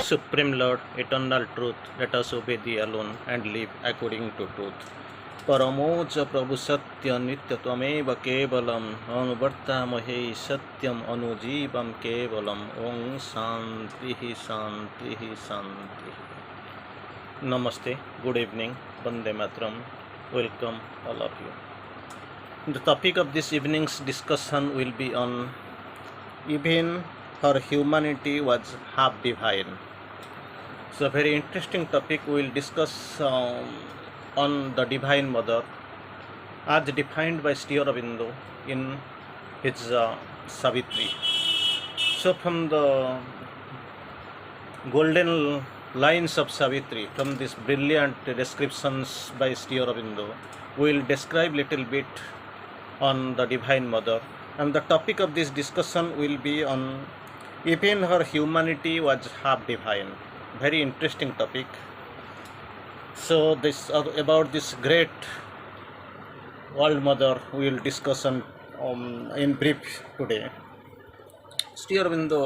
Supreme Lord, eternal truth, let us obey thee alone and live according to truth. परमो च प्रभु सत्य नित्य त्वमेव केवलम ओं वर्तामहे सत्यम अनुजीवम केवलम ओं शांति शांति शांति. Namaste, good evening, Vande Mataram, welcome all of you. The topic of this evening's discussion will be on even her humanity was half divine. It's a very interesting topic. We will discuss on the Divine Mother as defined by Sri Aurobindo in his Savitri. So from the golden lines of Savitri, from these brilliant descriptions by Sri Aurobindo, we will describe little bit on the Divine Mother, and the topic of this discussion will be on even her humanity was half divine. Very interesting topic. So this about this great world mother we will discuss on, in brief today. Sri Aurobindo,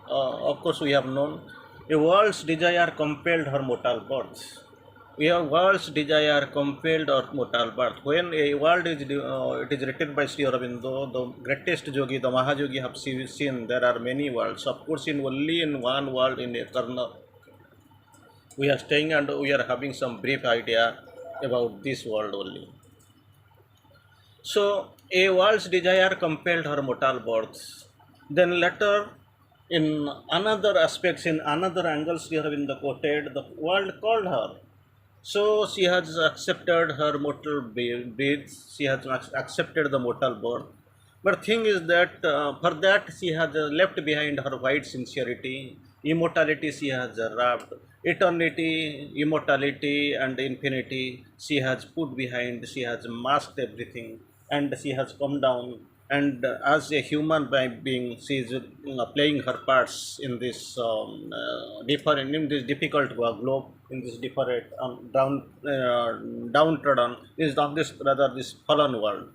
of course we have known, a world's desire compelled her mortal birth. We have world's desire compelled or mortal birth. When a world is, it is written by Sri Aurobindo, the greatest yogi, the Mahayogi have seen there are many worlds. Of course, only in one world in a corner, we are staying and we are having some brief idea about this world only. So, a world's desire compelled her mortal birth. Then later, in another aspects, in another angle, Sri Aurobindo quoted, the world called her. So she has accepted her mortal birth, she has accepted the mortal birth. But thing is that for that she has left behind her white sincerity, immortality she has wrapped, eternity, immortality and infinity she has put behind, she has masked everything and she has come down, and as a human being she is playing her parts in this different, in this difficult globe, in this different downtrodden is of this rather this fallen world.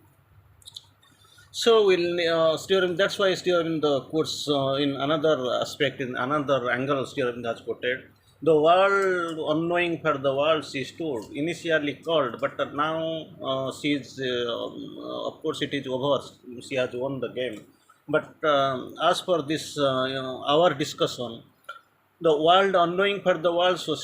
So that's why steering the course in another aspect, in another angle steering has quoted. The world unknowing for the world she stood, initially called, but now she is, of course it is over, she has won the game. But as for this, our discussion, the world unknowing for the world so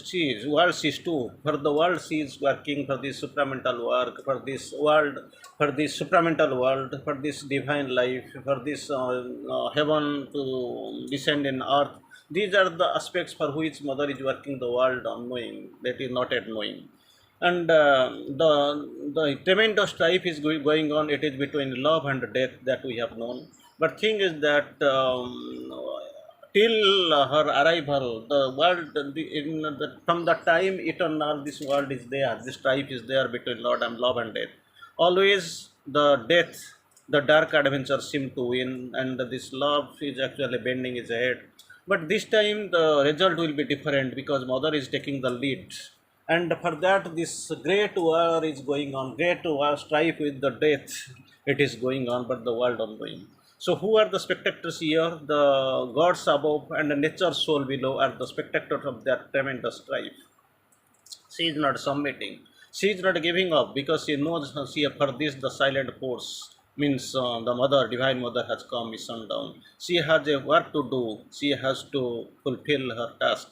world she stood, for the world she is working for this supramental work, for this world, for this supramental world, for this divine life, for this heaven to descend in earth. These are the aspects for which mother is working the world unknowing, that is not yet knowing. And the tremendous strife is going on, it is between love and death that we have known. But thing is that till her arrival, the world, from the time eternal, this world is there, this strife is there between Lord and love and death. Always the death, the dark adventure seem to win, and this love is actually bending its head. But this time the result will be different because mother is taking the lead. And for that, this great war is going on, great war, strife with the death, it is going on, but the world ongoing. So who are the spectators here? The gods above and the nature soul below are the spectators of that tremendous strife. She is not submitting. She is not giving up because she knows she for this the silent force means the mother, divine mother has come mission down. She has a work to do. She has to fulfill her task.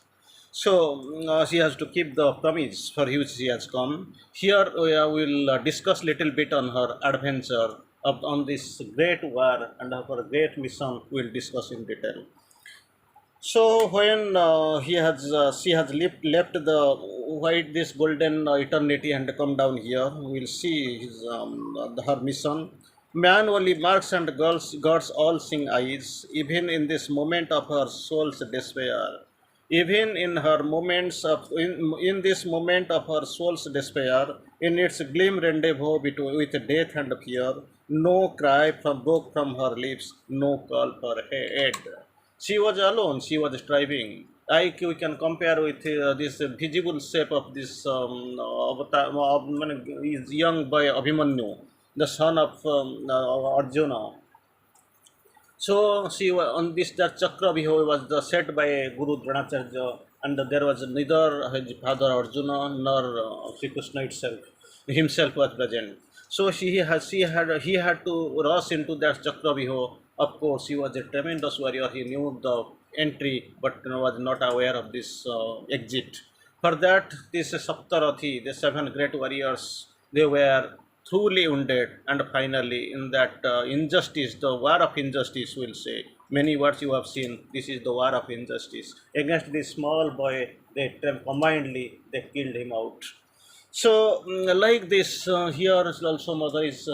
So she has to keep the promise for which she has come. Here we will discuss little bit on her adventure on this great war and her great mission. We will discuss in detail. So when she has left the white this golden eternity and come down here, we will see her mission. Man only marks and God's all seeing eyes, even in this moment of her soul's despair. Even in her moments of in this moment of her soul's despair, in its gleam rendezvous with death and fear, no cry broke from her lips, no call for aid. She was alone, she was striving. We can compare with this visible shape of this avatar, is young boy Abhimanyu, the son of Arjuna. So she on this that Chakravyuha was the set by Guru Dronacharya, and there was neither his father Arjuna nor Sri Krishna itself himself was present. So he had to rush into that Chakravyuha. Of course, he was a tremendous warrior. He knew the entry, but was not aware of this exit. For that, this Saptarathi, the seven great warriors, they were truly wounded, and finally, in that injustice, the war of injustice, will say. Many words you have seen. This is the war of injustice. Against this small boy, they combinedly they killed him out. So, like this, here is also mother is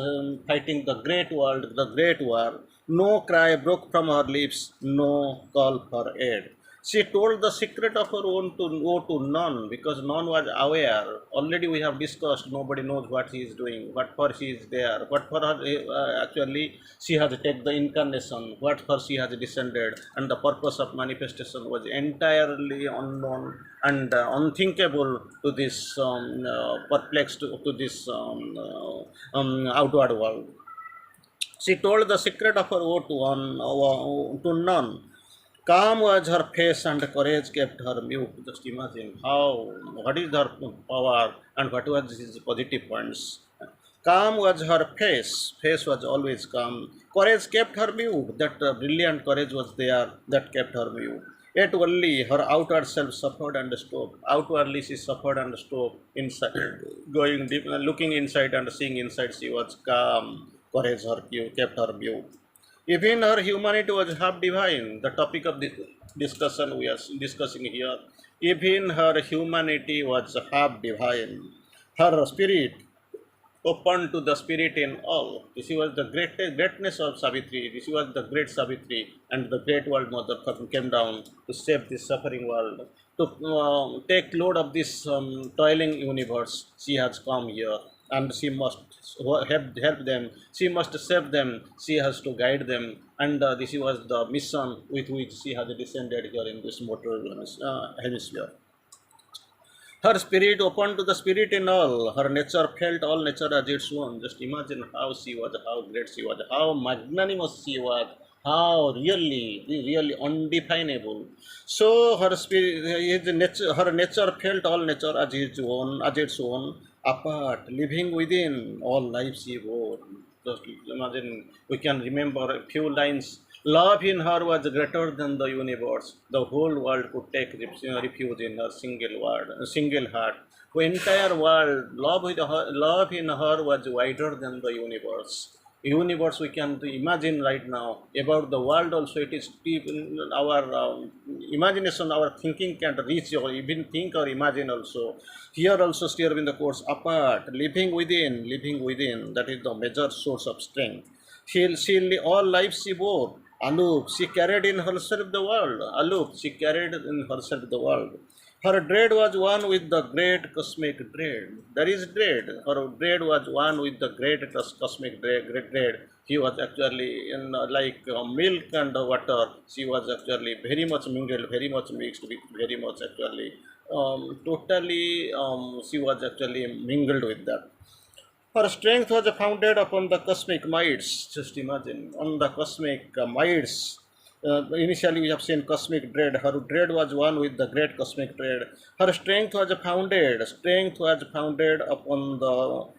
fighting the great world, the great war. No cry broke from her lips, no call for aid. She told the secret of her own to go to none because none was aware. Already we have discussed, nobody knows what she is doing, what for she is there, what for her actually she has taken the incarnation, what for she has descended, and the purpose of manifestation was entirely unknown and unthinkable to this perplexed to this outward world. She told the secret of her woe to none. Calm was her face and courage kept her mute. Just imagine what is her power and what was his positive points. Calm was her face was always calm. Courage kept her mute. That brilliant courage was there that kept her mute. Yet only her outward self suffered and stopped. Outwardly she suffered and stopped. Inside, going deep, looking inside and seeing inside, she was calm. Courage her kept her mute. Even her humanity was half divine. The topic of this discussion we are discussing here. Even her humanity was half divine. Her spirit open to the spirit in all. This was the greatness of Savitri. This was the great Savitri, and the great world mother came down to save this suffering world, to take load of this toiling universe. She has come here, and she must help them. She must save them. She has to guide them, and this was the mission with which she has descended here in this mortal hemisphere. Her spirit open to the spirit in all. Her nature felt all nature as its own. Just imagine how she was, how great she was, how magnanimous she was, how really undefinable. So her spirit, her nature felt all nature as its own, apart, living within all life she wore. Just imagine, we can remember a few lines. Love in her was greater than the universe. The whole world could take refuge in her single word, single heart. The entire world, love in her was wider than the universe. Universe we can imagine right now about the world also. It is deep in our imagination, our thinking can't reach or even think or imagine also. Here also Sri Aurobindo quotes apart, living within, that is the major source of strength. She all life she bore. Aloof, she carried in herself the world. Aloof, she carried in herself the world. Her dread was one with the great cosmic dread. There is dread. Her dread was one with the great cosmic dread. He was actually in like milk and water. She was actually very much mingled, very much mixed with, very much actually, totally. She was actually mingled with that. Her strength was founded upon the cosmic mights. Just imagine, on the cosmic mights. Initially, we have seen cosmic dread. Her dread was one with the great cosmic dread. Her strength was founded upon the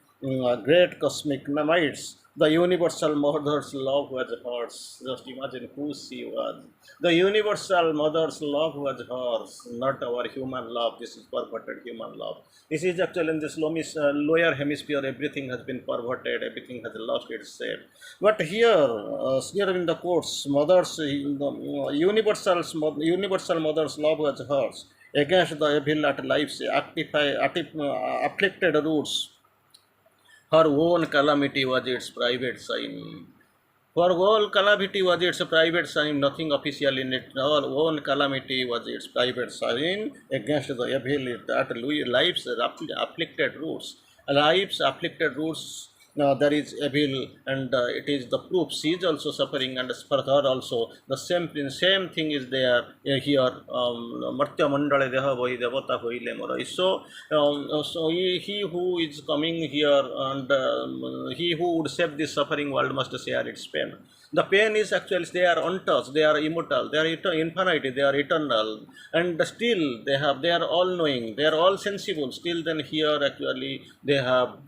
great cosmic mights. The universal mother's love was hers. Just imagine who she was. The universal mother's love was hers, not our human love. This is perverted human love. This is actually in this lower hemisphere, everything has been perverted, everything has lost its shape. But here in the quotes, universal mother's love was hers. Against the evil at life's afflicted roots, her own calamity was its private sign. For all calamity was its private sign, nothing official in it. Her own calamity was its private sign against the evil that life's afflicted roots. Life's afflicted roots there is evil, and it is the proof. She is also suffering, and for her also the same thing is there here. Martya mandale deha voi devata hoile morai. So he who is coming here, and he who would save this suffering world must share its pain. The pain is actually, they are untouched, they are immortal, they are infinite, they are eternal, and still they are all knowing, they are all sensible. Still, then here actually they have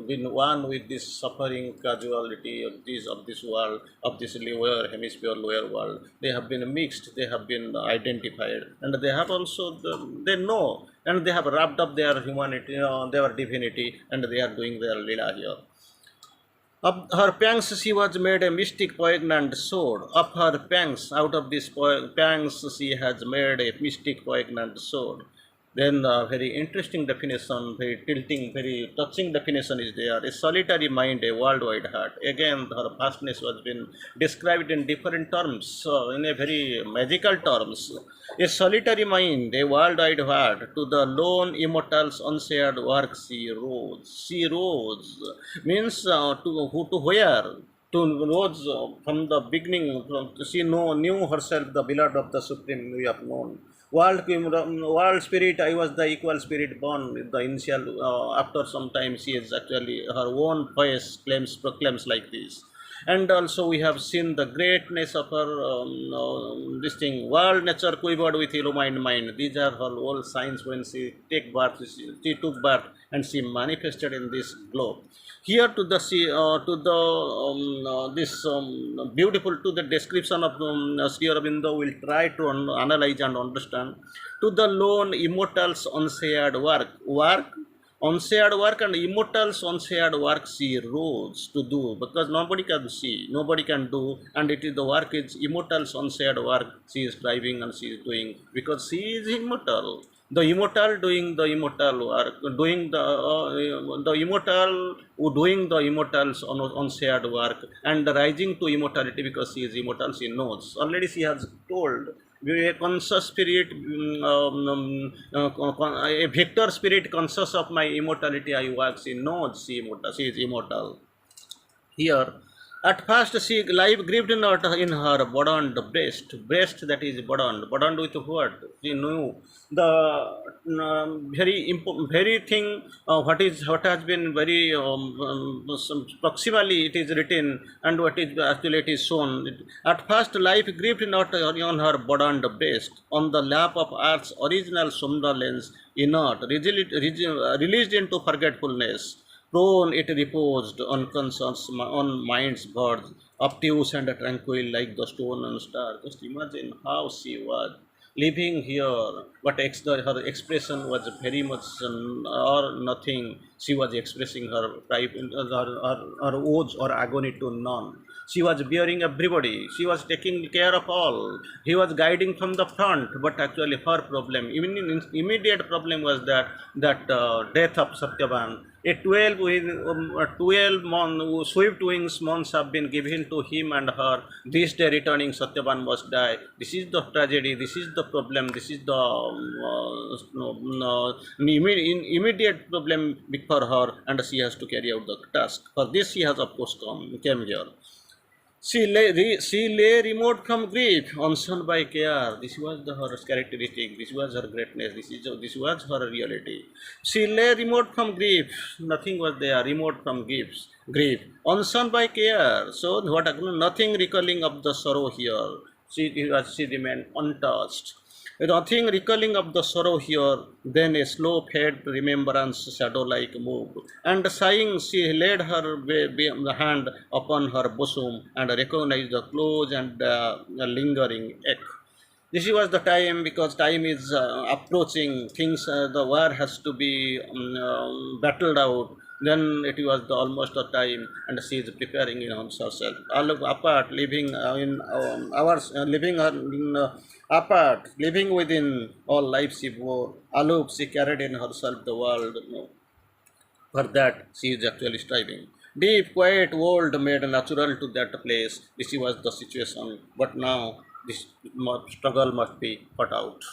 been one with this suffering casuality of this world, of this lower hemisphere, lower world. They have been mixed, they have been identified, and they have also they know, and they have wrapped up their humanity, their divinity, and they are doing their lila here. Of her pangs she was made a mystic poignant sword. Of her pangs, out of these pangs she has made a mystic poignant sword. Then the very interesting definition, very tilting, very touching definition is there. A solitary mind, a worldwide heart. Again, her vastness was been described in different terms, in a very magical terms. A solitary mind, a worldwide heart. To the lone immortals' unshared work she rose. She rose means to where? To rose from the beginning. She knew herself the beloved of the Supreme. We have known. World spirit, I was the equal spirit born with the initial. After some time, she is actually her own voice proclaims like this. And also we have seen the greatness of her this thing. World nature quivered with illumined mind. These are her all signs when she took birth, and she manifested in this globe. Here to the this beautiful to the description of Sri Aurobindo will try to analyze and understand. To the lone immortals unshared work, unshared work, and immortals unshared work she rose to do, because nobody can see, nobody can do, and it is the work is immortals unshared work she is striving and she is doing, because she is immortal. The immortal doing the immortal work, doing the immortal who doing the immortals on shared work, and rising to immortality, because she is immortal. She knows already, she has told. A conscious spirit, a victor spirit conscious of my immortality I work. She knows she immortal, she is immortal. Here, at first she life grieved not in her burdened breast that is burdened with what? She knew the very thing, what has been very proximally it is written, and what is actually it is shown. At first life grieved not on her burdened breast, on the lap of earth's original somnolence, inert, released into forgetfulness. Prone it reposed, unconscious on mind's verge, obtuse and tranquil like the stone and star. Just imagine how she was living here, but her expression was very much or nothing. She was expressing her her oaths or agony to none. She was bearing everybody. She was taking care of all. He was guiding from the front, but actually her problem, even immediate problem, was that death of Satyavan. A 12 swift wings months have been given to him and her. This day returning Satyavan must die. This is the tragedy. This is the problem. This is the immediate problem for her, and she has to carry out the task. For this, she has of course came here. She lay remote from grief, unshun by care. This was her characteristic. This was her greatness. This was her reality. She lay remote from grief. Nothing was there. Remote from grief, unshun by care. So what? Nothing recalling of the sorrow here. She remained untouched. Nothing recalling of the sorrow here. Then a slow fade remembrance, shadow-like move, and sighing she laid her hand upon her bosom, and recognized the close and lingering ache. This was the time, because time is approaching. Things, the war has to be battled out. Then it was almost a time, and she is preparing in herself. All apart, living in hours, living in, apart, living within all life she bore. Aloof, she carried in herself the world. For that, she is actually striving. Deep, quiet world made natural to that place. This was the situation. But now, this struggle must be put out.